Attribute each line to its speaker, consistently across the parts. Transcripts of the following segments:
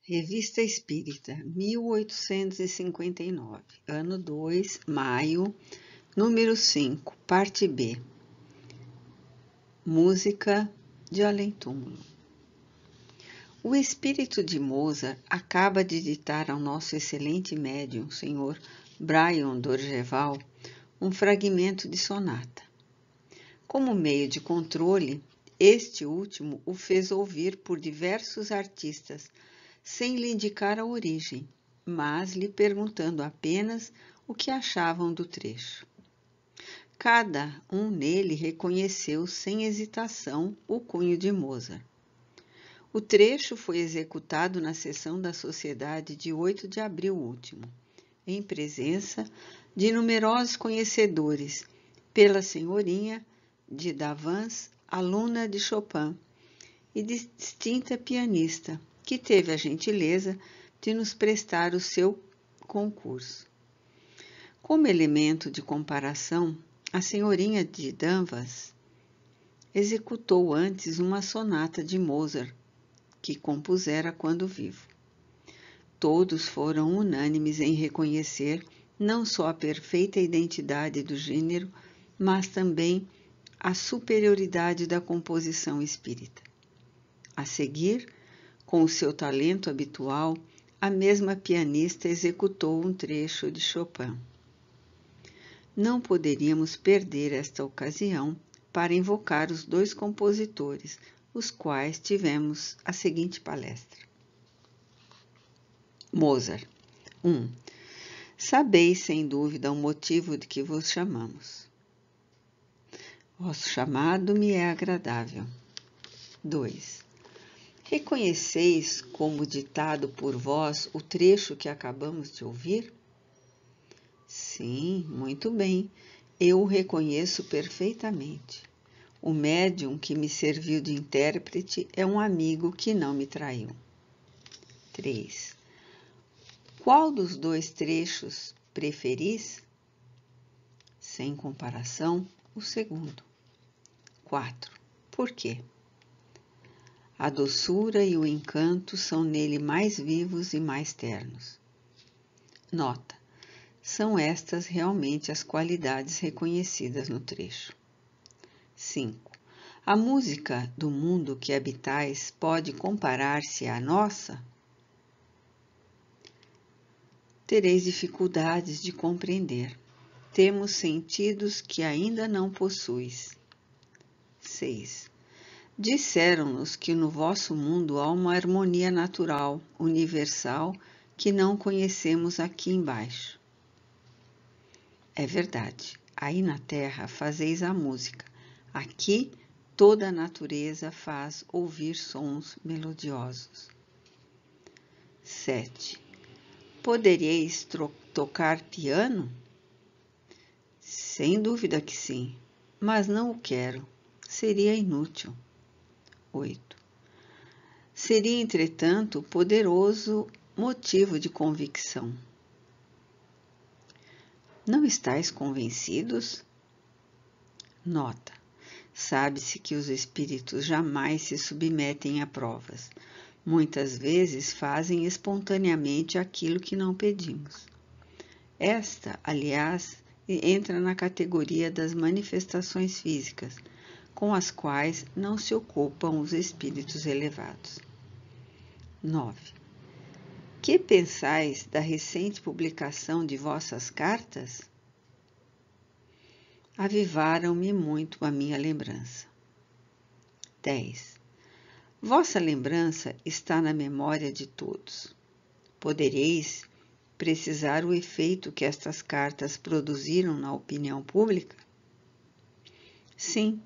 Speaker 1: Revista Espírita, 1859, ano 2, maio, número 5, parte B. Música de Além-Túmulo. O espírito de Mozart acaba de ditar ao nosso excelente médium, Sr. Brian Dorgeval, um fragmento de sonata. Como meio de controle, este último o fez ouvir por diversos artistas, sem lhe indicar a origem, mas lhe perguntando apenas o que achavam do trecho. Cada um nele reconheceu sem hesitação o cunho de Mozart. O trecho foi executado na sessão da Sociedade de 8 de abril último, em presença de numerosos conhecedores, pela senhorinha de Davans, aluna de Chopin e distinta pianista, que teve a gentileza de nos prestar o seu concurso. Como elemento de comparação, a senhorinha de Danvers executou antes uma sonata de Mozart, que compusera quando vivo. Todos foram unânimes em reconhecer não só a perfeita identidade do gênero, mas também a superioridade da composição espírita. A seguir, com o seu talento habitual, a mesma pianista executou um trecho de Chopin. Não poderíamos perder esta ocasião para invocar os dois compositores, os quais tivemos a seguinte palestra. Mozart. 1. Sabeis, sem dúvida, o motivo de que vos chamamos. Vosso chamado me é agradável. 2. Reconheceis como ditado por vós o trecho que acabamos de ouvir? Sim, muito bem, eu o reconheço perfeitamente. O médium que me serviu de intérprete é um amigo que não me traiu. 3. Qual dos dois trechos preferis? Sem comparação, o segundo. 4. Por quê? A doçura e o encanto são nele mais vivos e mais ternos. Nota: são estas realmente as qualidades reconhecidas no trecho. 5. A música do mundo que habitais pode comparar-se à nossa? Tereis dificuldades de compreender. Temos sentidos que ainda não possuis. 6. Disseram-nos que no vosso mundo há uma harmonia natural, universal, que não conhecemos aqui embaixo. É verdade, aí na Terra fazeis a música, aqui toda a natureza faz ouvir sons melodiosos. 7. Poderíeis tocar piano? Sem dúvida que sim, mas não o quero, seria inútil. 8. Seria, entretanto, poderoso motivo de convicção. Não estáis convencidos? Nota: sabe-se que os espíritos jamais se submetem a provas. Muitas vezes fazem espontaneamente aquilo que não pedimos. Esta, aliás, entra na categoria das manifestações físicas, com as quais não se ocupam os espíritos elevados. 9. Que pensais da recente publicação de vossas cartas? Avivaram-me muito a minha lembrança. 10. Vossa lembrança está na memória de todos. Podereis precisar o efeito que estas cartas produziram na opinião pública? Sim,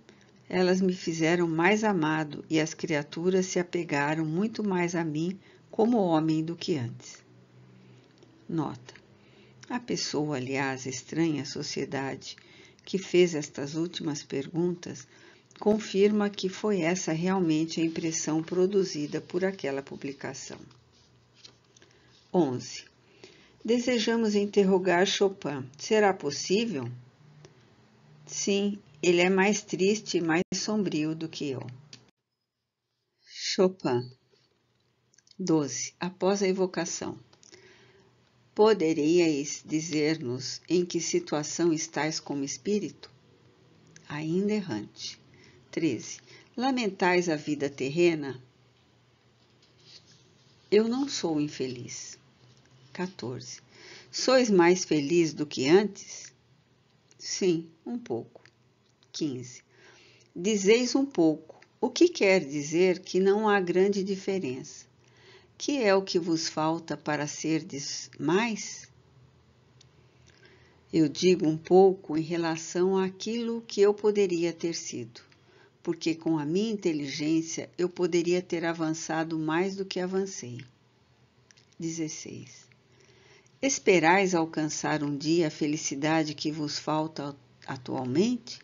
Speaker 1: elas me fizeram mais amado e as criaturas se apegaram muito mais a mim como homem do que antes. Nota: a pessoa, aliás, estranha à sociedade, que fez estas últimas perguntas, confirma que foi essa realmente a impressão produzida por aquela publicação. 11. Desejamos interrogar Chopin. Será possível? Sim, ele é mais triste e mais sombrio do que eu. Chopin. 12. Após a evocação. Poderíeis dizer-nos em que situação estáis como espírito? Ainda errante. 13. Lamentais a vida terrena? Eu não sou infeliz. 14. Sois mais feliz do que antes? Sim, um pouco. 15. Dizeis um pouco, o que quer dizer que não há grande diferença. Que é o que vos falta para serdes mais? Eu digo um pouco em relação àquilo que eu poderia ter sido, porque com a minha inteligência eu poderia ter avançado mais do que avancei. 16. Esperais alcançar um dia a felicidade que vos falta atualmente?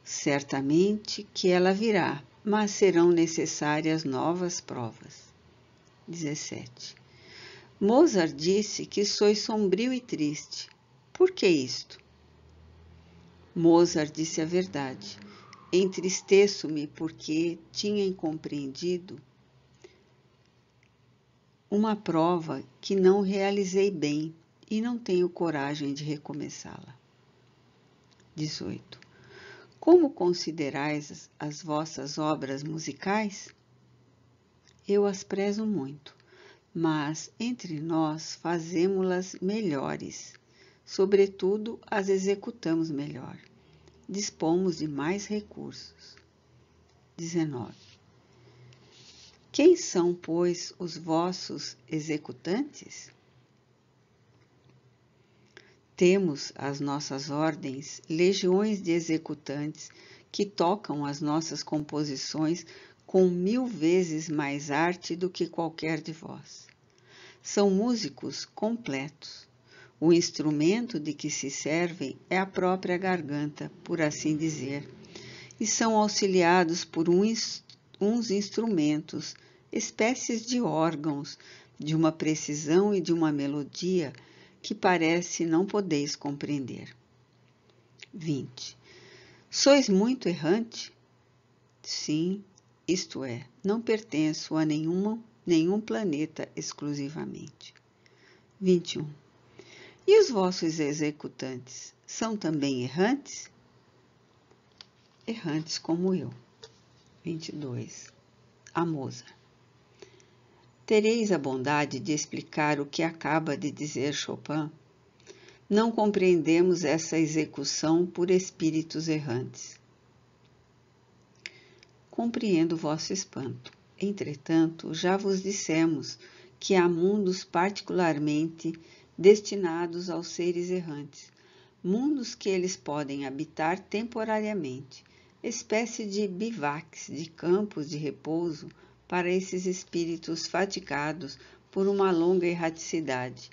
Speaker 1: Certamente que ela virá, mas serão necessárias novas provas. 17. Mozart disse que sois sombrio e triste. Por que isto? Mozart disse a verdade. Entristeço-me porque tinha incompreendido uma prova que não realizei bem e não tenho coragem de recomeçá-la. 18. Como considerais as vossas obras musicais? Eu as prezo muito, mas entre nós fazemo-las melhores, sobretudo as executamos melhor. Dispomos de mais recursos. 19. Quem são, pois, os vossos executantes? Temos às nossas ordens legiões de executantes que tocam as nossas composições com 1000 vezes mais arte do que qualquer de vós. São músicos completos. O instrumento de que se servem é a própria garganta, por assim dizer, e são auxiliados por uns instrumentos, espécies de órgãos, de uma precisão e de uma melodia que parece não podeis compreender. 20. Sois muito errante? Sim, isto é, não pertenço a nenhum planeta exclusivamente. 21. E os vossos executantes são também errantes? Errantes como eu. 22. A Mozart. Tereis a bondade de explicar o que acaba de dizer Chopin? Não compreendemos essa execução por espíritos errantes. Compreendo vosso espanto. Entretanto, já vos dissemos que há mundos particularmente destinados aos seres errantes, mundos que eles podem habitar temporariamente, espécie de bivacs, de campos de repouso para esses espíritos fatigados por uma longa erraticidade,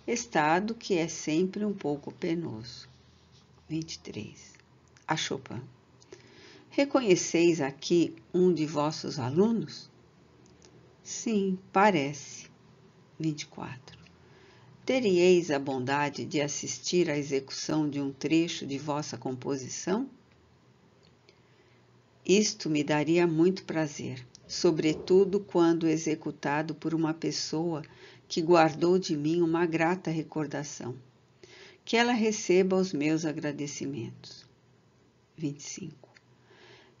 Speaker 1: estado que é sempre um pouco penoso. 23. A Chopin. Reconheceis aqui um de vossos alunos? Sim, parece. 24. Teríeis a bondade de assistir à execução de um trecho de vossa composição? Isto me daria muito prazer, sobretudo quando executado por uma pessoa que guardou de mim uma grata recordação. Que ela receba os meus agradecimentos. 25.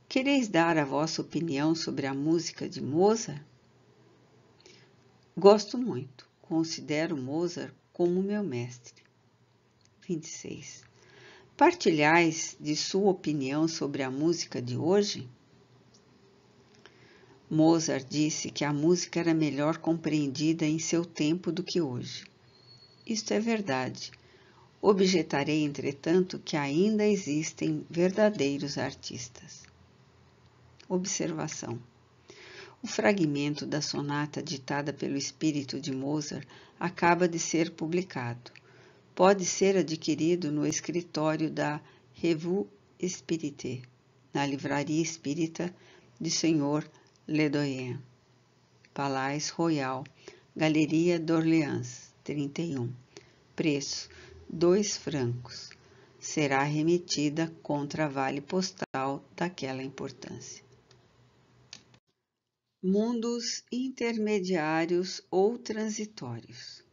Speaker 1: Quereis dar a vossa opinião sobre a música de Mozart? Gosto muito. Considero Mozart como meu mestre. 26. Partilhais de sua opinião sobre a música de hoje? Mozart disse que a música era melhor compreendida em seu tempo do que hoje. Isto é verdade. Objetarei, entretanto, que ainda existem verdadeiros artistas. Observação. O fragmento da sonata ditada pelo espírito de Mozart acaba de ser publicado. Pode ser adquirido no escritório da Revue Spirite, na Livraria Espírita de Sr. Ledoyen, Palais Royal, Galeria d'Orléans, 31. Preço: 2 francos. Será remetida contra vale postal daquela importância. Mundos intermediários ou transitórios.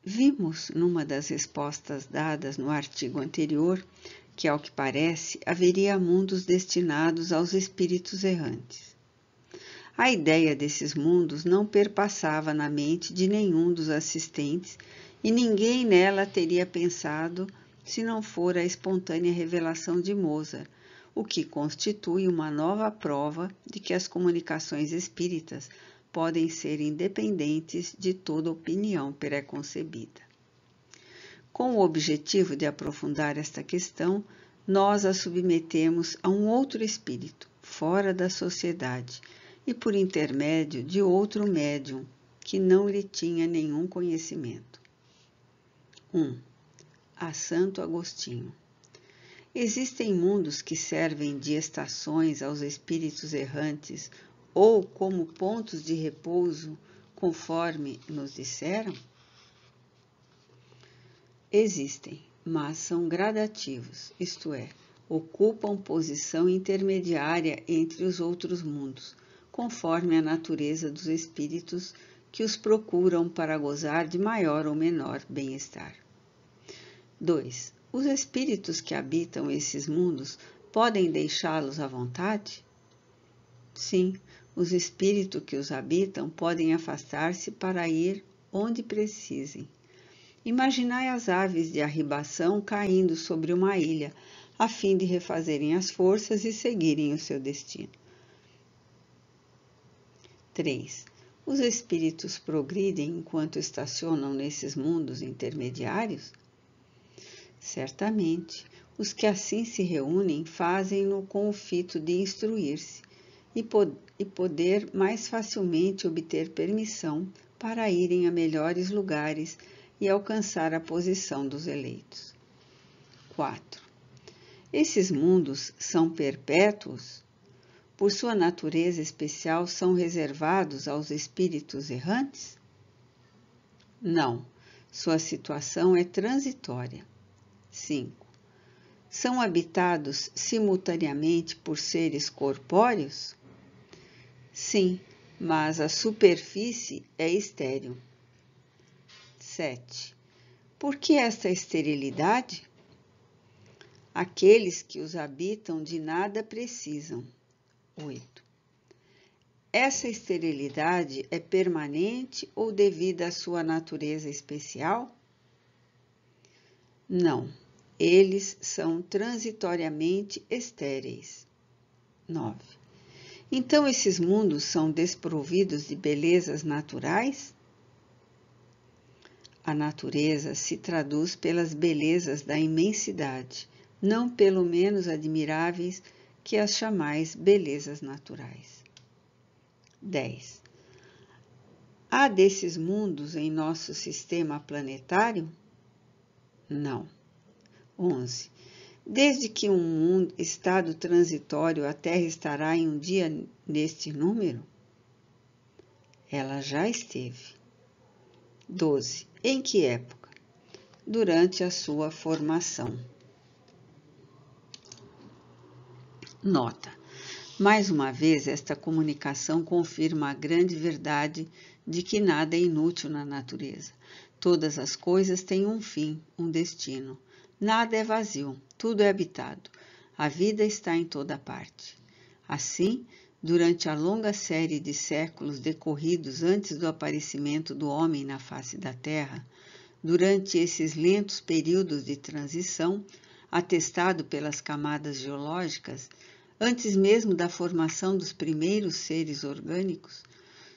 Speaker 1: Vimos, numa das respostas dadas no artigo anterior, que, ao que parece, haveria mundos destinados aos espíritos errantes. A ideia desses mundos não perpassava na mente de nenhum dos assistentes e ninguém nela teria pensado se não for a espontânea revelação de Mozart, o que constitui uma nova prova de que as comunicações espíritas podem ser independentes de toda opinião preconcebida. Com o objetivo de aprofundar esta questão, nós a submetemos a um outro espírito, fora da sociedade, e por intermédio de outro médium, que não lhe tinha nenhum conhecimento. 1. A Santo Agostinho. Existem mundos que servem de estações aos espíritos errantes ou como pontos de repouso, conforme nos disseram? Existem, mas são gradativos, isto é, ocupam posição intermediária entre os outros mundos, conforme a natureza dos espíritos que os procuram para gozar de maior ou menor bem-estar. 2. Os espíritos que habitam esses mundos podem deixá-los à vontade? Sim, os espíritos que os habitam podem afastar-se para ir onde precisem. Imaginai as aves de arribação caindo sobre uma ilha, a fim de refazerem as forças e seguirem o seu destino. 3. Os espíritos progridem enquanto estacionam nesses mundos intermediários? Certamente, os que assim se reúnem fazem-no com o fito de instruir-se e poder mais facilmente obter permissão para irem a melhores lugares e alcançar a posição dos eleitos. 4. Esses mundos são perpétuos? Por sua natureza especial, são reservados aos espíritos errantes? Não, sua situação é transitória. 5. São habitados simultaneamente por seres corpóreos? Sim, mas a superfície é estéril. 7. Por que esta esterilidade? Aqueles que os habitam de nada precisam. 8. Essa esterilidade é permanente ou devida à sua natureza especial? Não, eles são transitoriamente estéreis. 9. Então esses mundos são desprovidos de belezas naturais? A natureza se traduz pelas belezas da imensidade, não pelo menos admiráveis que as chamais belezas naturais. 10. Há desses mundos em nosso sistema planetário? Não. 11. Desde que um estado transitório a Terra estará em um dia neste número? Ela já esteve. 12. Em que época? Durante a sua formação. Nota. Mais uma vez, esta comunicação confirma a grande verdade de que nada é inútil na natureza. Todas as coisas têm um fim, um destino. Nada é vazio, tudo é habitado. A vida está em toda parte. Assim, durante a longa série de séculos decorridos antes do aparecimento do homem na face da Terra, durante esses lentos períodos de transição, atestado pelas camadas geológicas, antes mesmo da formação dos primeiros seres orgânicos,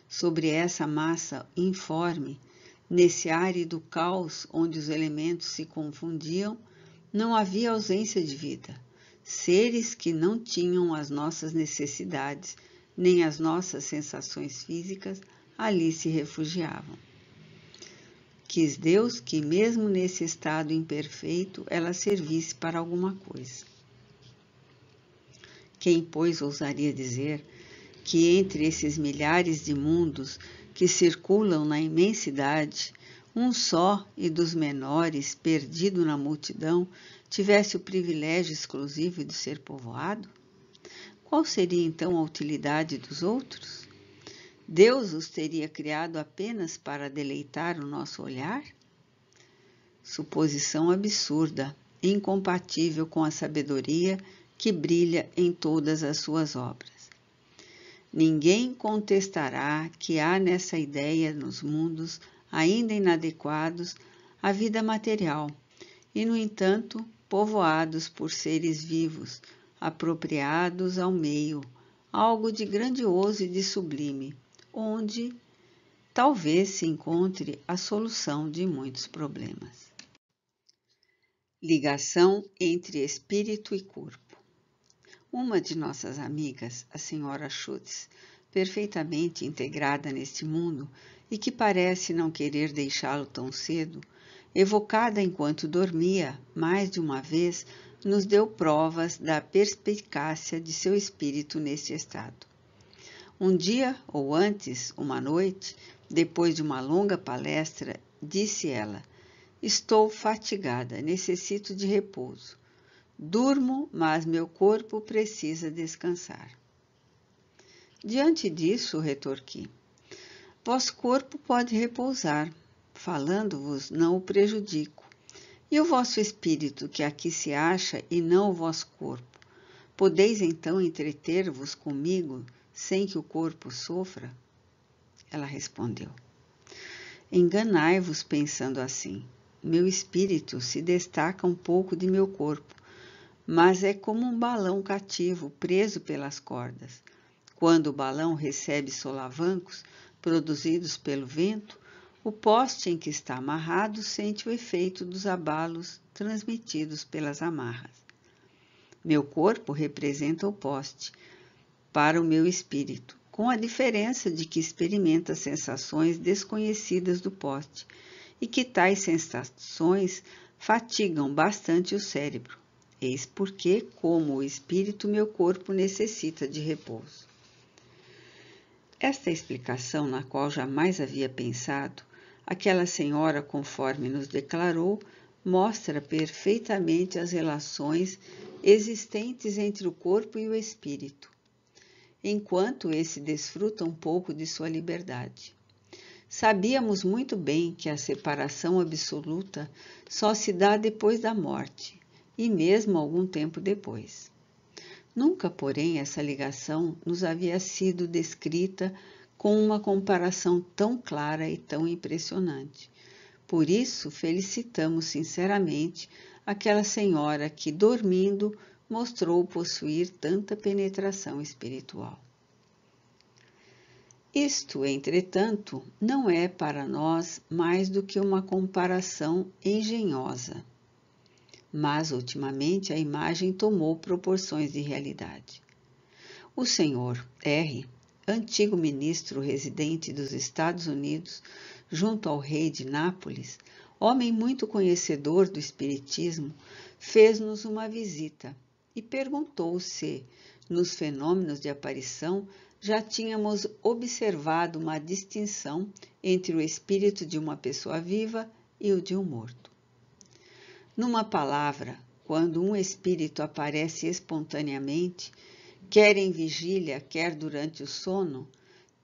Speaker 1: sobre essa massa informe, nesse árido caos onde os elementos se confundiam, não havia ausência de vida. Seres que não tinham as nossas necessidades, nem as nossas sensações físicas, ali se refugiavam. Quis Deus que, mesmo nesse estado imperfeito, ela servisse para alguma coisa. Quem, pois, ousaria dizer que entre esses milhares de mundos que circulam na imensidade, um só e dos menores, perdido na multidão, tivesse o privilégio exclusivo de ser povoado? qual seria então a utilidade dos outros? Deus os teria criado apenas para deleitar o nosso olhar? Suposição absurda, incompatível com a sabedoria que brilha em todas as suas obras. Ninguém contestará que há nessa ideia nos mundos ainda inadequados à vida material e, no entanto, povoados por seres vivos, apropriados ao meio, algo de grandioso e de sublime, onde talvez se encontre a solução de muitos problemas. Ligação entre espírito e corpo. Uma de nossas amigas, a senhora Schutz, perfeitamente integrada neste mundo e que parece não querer deixá-lo tão cedo, evocada enquanto dormia, mais de uma vez, nos deu provas da perspicácia de seu espírito neste estado. Um dia, ou antes, uma noite, depois de uma longa palestra, disse ela: "Estou fatigada, necessito de repouso. Durmo, mas meu corpo precisa descansar." Diante disso, retorqui: "Vosso corpo pode repousar, falando-vos não o prejudico. E o vosso espírito, que aqui se acha, e não o vosso corpo, podeis então entreter-vos comigo, sem que o corpo sofra?" Ela respondeu: "Enganai-vos pensando assim. Meu espírito se destaca um pouco de meu corpo, mas é como um balão cativo preso pelas cordas. Quando o balão recebe solavancos produzidos pelo vento, o poste em que está amarrado sente o efeito dos abalos transmitidos pelas amarras. Meu corpo representa o poste para o meu espírito, com a diferença de que experimenta sensações desconhecidas do poste e que tais sensações fatigam bastante o cérebro. Eis porque, como o espírito, meu corpo necessita de repouso." Esta explicação, na qual jamais havia pensado, aquela senhora, conforme nos declarou, mostra perfeitamente as relações existentes entre o corpo e o espírito, enquanto esse desfruta um pouco de sua liberdade. Sabíamos muito bem que a separação absoluta só se dá depois da morte, e mesmo algum tempo depois. Nunca, porém, essa ligação nos havia sido descrita com uma comparação tão clara e tão impressionante. Por isso, felicitamos sinceramente aquela senhora que, dormindo, mostrou possuir tanta penetração espiritual. Isto, entretanto, não é para nós mais do que uma comparação engenhosa. Mas, ultimamente, a imagem tomou proporções de realidade. O Sr. R., antigo ministro residente dos Estados Unidos, junto ao rei de Nápoles, homem muito conhecedor do espiritismo, fez-nos uma visita e perguntou se, nos fenômenos de aparição, já tínhamos observado uma distinção entre o espírito de uma pessoa viva e o de um morto. Numa palavra, quando um espírito aparece espontaneamente, quer em vigília, quer durante o sono,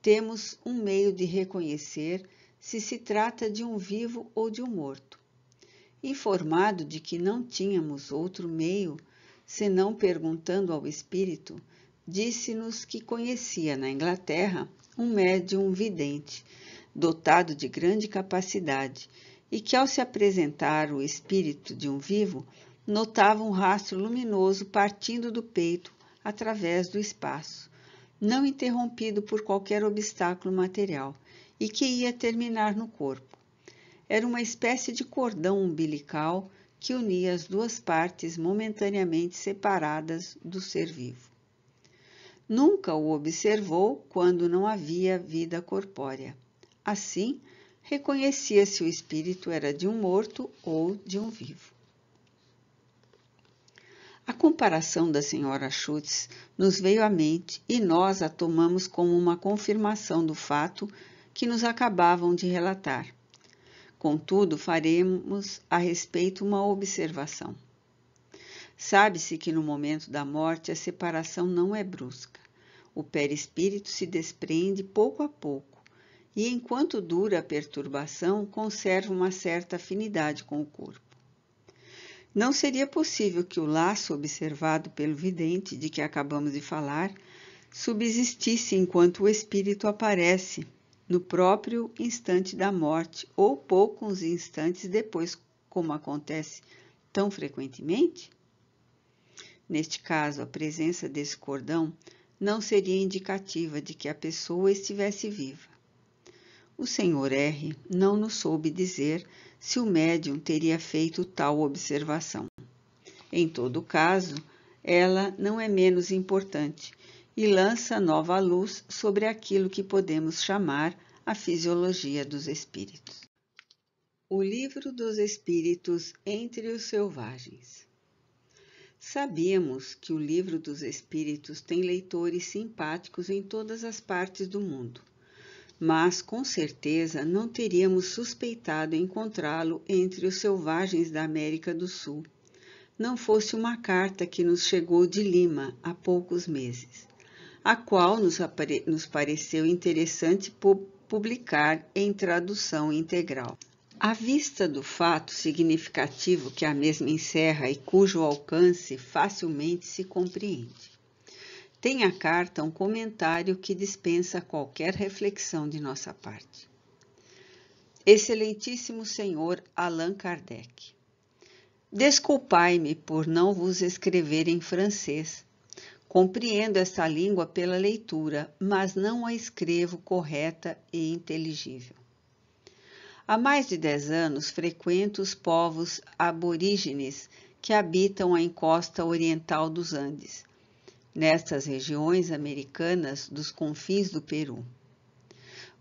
Speaker 1: temos um meio de reconhecer se se trata de um vivo ou de um morto. Informado de que não tínhamos outro meio, senão perguntando ao espírito, disse-nos que conhecia na Inglaterra um médium vidente, dotado de grande capacidade, e que ao se apresentar o espírito de um vivo, notava um rastro luminoso partindo do peito através do espaço, não interrompido por qualquer obstáculo material, e que ia terminar no corpo. Era uma espécie de cordão umbilical que unia as duas partes momentaneamente separadas do ser vivo. Nunca o observou quando não havia vida corpórea. Assim, reconhecia se o espírito era de um morto ou de um vivo. A comparação da senhora Schutz nos veio à mente e nós a tomamos como uma confirmação do fato que nos acabavam de relatar. Contudo, faremos a respeito uma observação. Sabe-se que no momento da morte a separação não é brusca. O perispírito se desprende pouco a pouco, e enquanto dura a perturbação, conserva uma certa afinidade com o corpo. Não seria possível que o laço observado pelo vidente, de que acabamos de falar, subsistisse enquanto o espírito aparece no próprio instante da morte ou poucos instantes depois, como acontece tão frequentemente? Neste caso, a presença desse cordão não seria indicativa de que a pessoa estivesse viva. O Sr. R. não nos soube dizer se o médium teria feito tal observação. Em todo caso, ela não é menos importante e lança nova luz sobre aquilo que podemos chamar a fisiologia dos espíritos. O Livro dos Espíritos entre os Selvagens. Sabíamos que o Livro dos Espíritos tem leitores simpáticos em todas as partes do mundo, mas com certeza não teríamos suspeitado encontrá-lo entre os selvagens da América do Sul, não fosse uma carta que nos chegou de Lima há poucos meses, a qual nos pareceu interessante publicar em tradução integral. À vista do fato significativo que a mesma encerra e cujo alcance facilmente se compreende. Tem a carta um comentário que dispensa qualquer reflexão de nossa parte. Excelentíssimo Senhor Allan Kardec, desculpai-me por não vos escrever em francês. Compreendo esta língua pela leitura, mas não a escrevo correta e inteligível. Há mais de 10 anos frequento os povos aborígenes que habitam a encosta oriental dos Andes, nestas regiões americanas dos confins do Peru.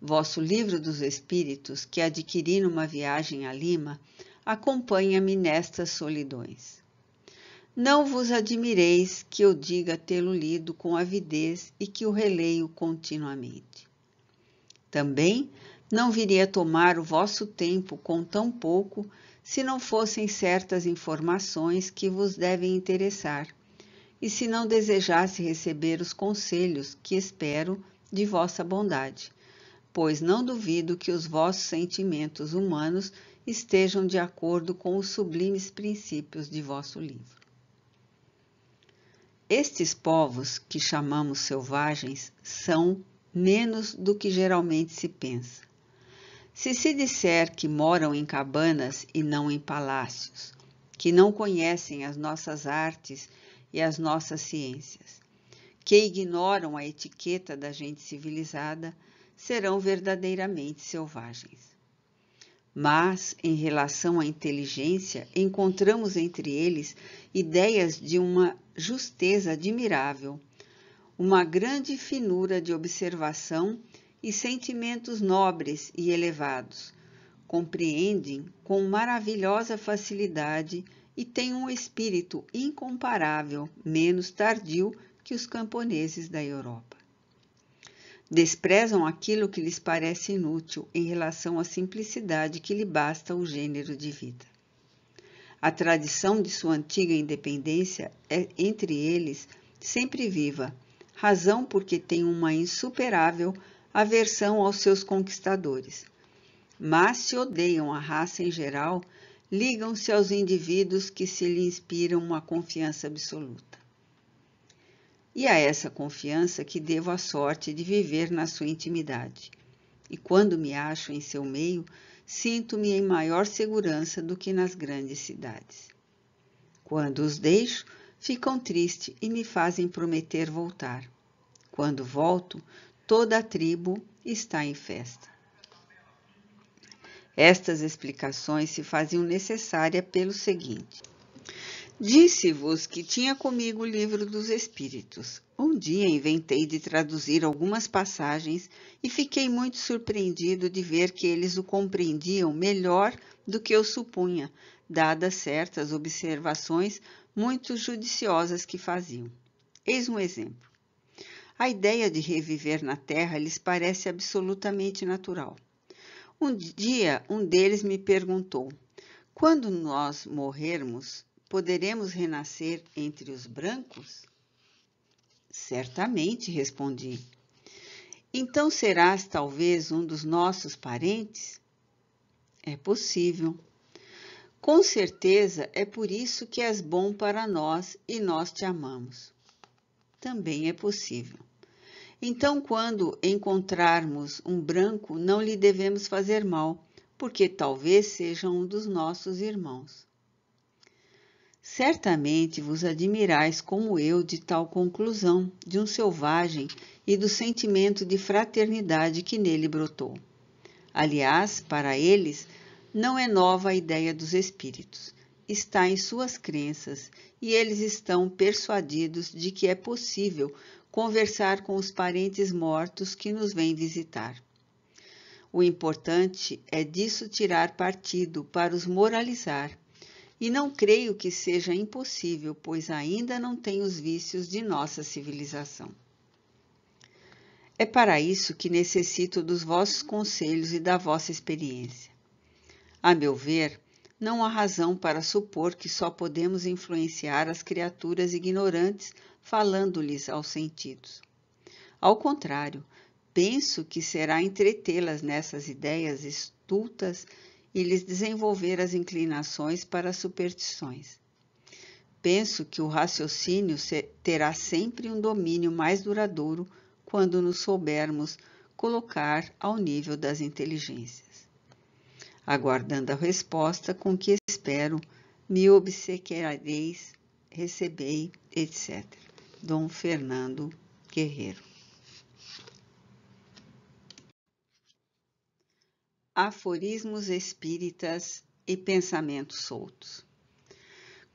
Speaker 1: Vosso Livro dos Espíritos, que adquiri numa viagem a Lima, acompanha-me nestas solidões. Não vos admireis que eu diga tê-lo lido com avidez e que o releio continuamente. Também não viria tomar o vosso tempo com tão pouco se não fossem certas informações que vos devem interessar, e se não desejasse receber os conselhos que espero de vossa bondade, pois não duvido que os vossos sentimentos humanos estejam de acordo com os sublimes princípios de vosso livro. Estes povos, que chamamos selvagens, são menos do que geralmente se pensa. Se se disser que moram em cabanas e não em palácios, que não conhecem as nossas artes e as nossas ciências, que ignoram a etiqueta da gente civilizada, serão verdadeiramente selvagens. Mas, em relação à inteligência, encontramos entre eles ideias de uma justeza admirável, uma grande finura de observação e sentimentos nobres e elevados. Compreendem com maravilhosa facilidade e têm um espírito incomparável, menos tardio que os camponeses da Europa. Desprezam aquilo que lhes parece inútil em relação à simplicidade que lhe basta o gênero de vida. A tradição de sua antiga independência é, entre eles, sempre viva, razão porque tem uma insuperável aversão aos seus conquistadores. Mas se odeiam a raça em geral, ligam-se aos indivíduos que se lhe inspiram uma confiança absoluta. E a essa confiança que devo a sorte de viver na sua intimidade. E quando me acho em seu meio, sinto-me em maior segurança do que nas grandes cidades. Quando os deixo, ficam tristes e me fazem prometer voltar. Quando volto, toda a tribo está em festa. Estas explicações se faziam necessárias pelo seguinte. Disse-vos que tinha comigo o Livro dos Espíritos. Um dia inventei de traduzir algumas passagens e fiquei muito surpreendido de ver que eles o compreendiam melhor do que eu supunha, dadas certas observações muito judiciosas que faziam. Eis um exemplo. A ideia de reviver na Terra lhes parece absolutamente natural. Um dia, um deles me perguntou, quando nós morrermos, poderemos renascer entre os brancos? Certamente, respondi. Então serás talvez um dos nossos parentes? É possível. Com certeza é por isso que és bom para nós e nós te amamos. Também é possível. Então, quando encontrarmos um branco, não lhe devemos fazer mal, porque talvez seja um dos nossos irmãos. Certamente vos admirais como eu de tal conclusão de um selvagem e do sentimento de fraternidade que nele brotou. Aliás, para eles, não é nova a ideia dos espíritos. Está em suas crenças e eles estão persuadidos de que é possível conversar com os parentes mortos que nos vêm visitar. O importante é disso tirar partido para os moralizar, e não creio que seja impossível, pois ainda não tem os vícios de nossa civilização. É para isso que necessito dos vossos conselhos e da vossa experiência. A meu ver, não há razão para supor que só podemos influenciar as criaturas ignorantes falando-lhes aos sentidos. Ao contrário, penso que será entretê-las nessas ideias estultas e lhes desenvolver as inclinações para as superstições. Penso que o raciocínio terá sempre um domínio mais duradouro quando nos soubermos colocar ao nível das inteligências. Aguardando a resposta com que espero, me obsequiareis, recebei, etc. Dom Fernando Guerreiro. Aforismos espíritas e pensamentos soltos.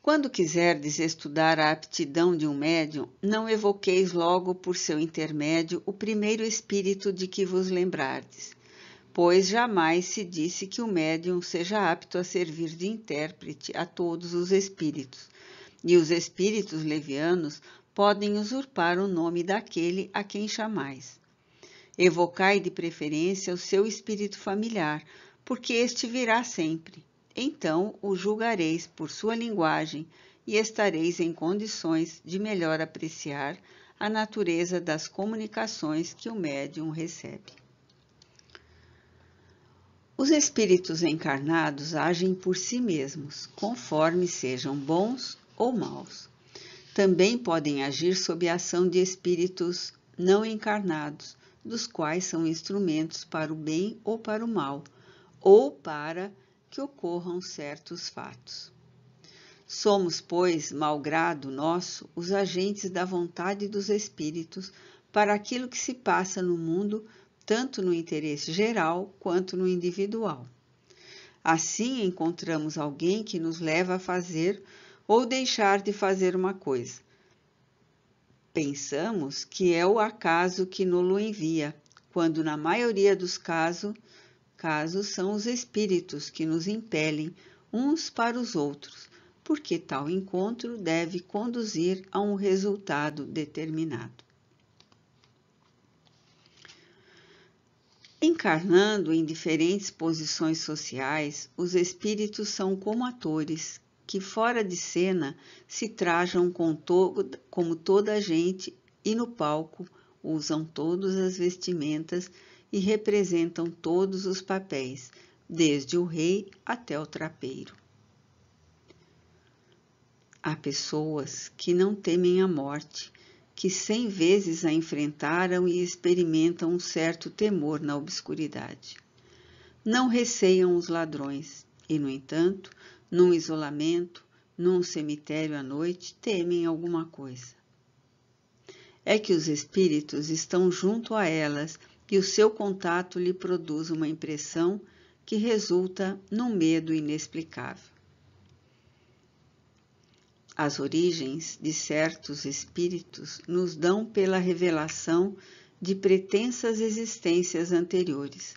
Speaker 1: Quando quiserdes estudar a aptidão de um médium, não evoqueis logo por seu intermédio o primeiro espírito de que vos lembrardes, pois jamais se disse que o médium seja apto a servir de intérprete a todos os espíritos, e os espíritos levianos podem usurpar o nome daquele a quem chamais. Evocai de preferência o seu espírito familiar, porque este virá sempre. Então o julgareis por sua linguagem e estareis em condições de melhor apreciar a natureza das comunicações que o médium recebe. Os espíritos encarnados agem por si mesmos, conforme sejam bons ou maus. Também podem agir sob a ação de espíritos não encarnados, dos quais são instrumentos para o bem ou para o mal, ou para que ocorram certos fatos. Somos, pois, malgrado nosso, os agentes da vontade dos espíritos para aquilo que se passa no mundo, tanto no interesse geral quanto no individual. Assim encontramos alguém que nos leva a fazer ou deixar de fazer uma coisa. Pensamos que é o acaso que nos envia, quando na maioria dos casos são os espíritos que nos impelem uns para os outros, porque tal encontro deve conduzir a um resultado determinado. Encarnando em diferentes posições sociais, os espíritos são como atores que, fora de cena, se trajam como toda a gente e no palco usam todas as vestimentas e representam todos os papéis, desde o rei até o trapeiro. Há pessoas que não temem a morte, que 100 vezes a enfrentaram e experimentam um certo temor na obscuridade. Não receiam os ladrões e, no entanto, num isolamento, num cemitério à noite, temem alguma coisa. É que os espíritos estão junto a elas e o seu contato lhe produz uma impressão que resulta num medo inexplicável. As origens de certos espíritos nos dão pela revelação de pretensas existências anteriores.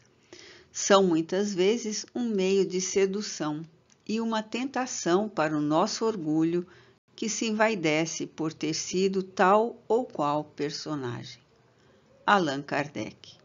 Speaker 1: São muitas vezes um meio de sedução e uma tentação para o nosso orgulho que se envaidece por ter sido tal ou qual personagem. Allan Kardec.